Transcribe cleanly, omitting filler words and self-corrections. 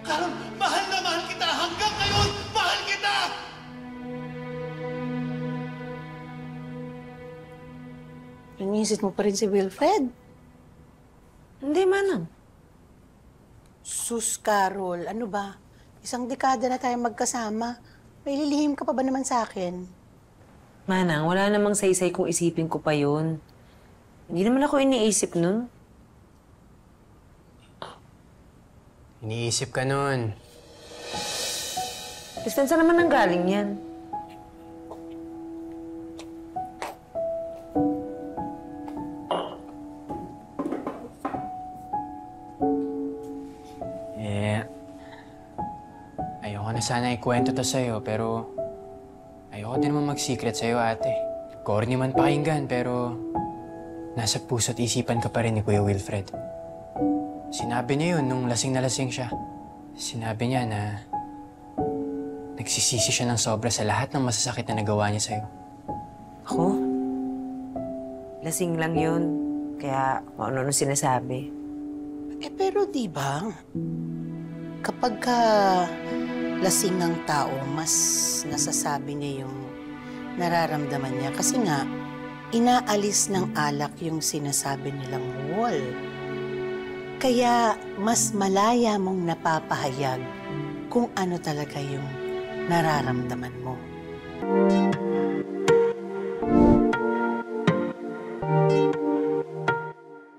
Carol, mahal na mahal kita! Hanggang ngayon, mahal kita! Iniisip mo pa rin si Wilfred? Hindi, Manang. Sus, Carol, ano ba? Isang dekada na tayong magkasama. May lilihim ka pa ba naman sa akin? Manang, wala namang saysay kung isipin ko pa yun. Hindi naman ako iniisip nun. Iniisip ka nun. Kristen, saan naman nanggaling yan? Ayoko na sana ikwento to sa'yo, pero ayoko din naman mag-secret sa'yo, ate. Corny man pakinggan, pero nasa puso't isipan ka pa rin ni Kuya Wilfred. Sinabi niya yun nung lasing na lasing siya. Sinabi niya na nagsisisi siya ng sobra sa lahat ng masasakit na nagawa niya sa'yo. Ako? Lasing lang yun. Kaya kung ano sinasabi. Pero di ba, kapag ka lasing ang tao, mas nasasabi niya yung nararamdaman niya. Kasi nga, inaalis ng alak yung sinasabi nilang wall. Kaya mas malaya mong napapahayag kung ano talaga yung nararamdaman mo.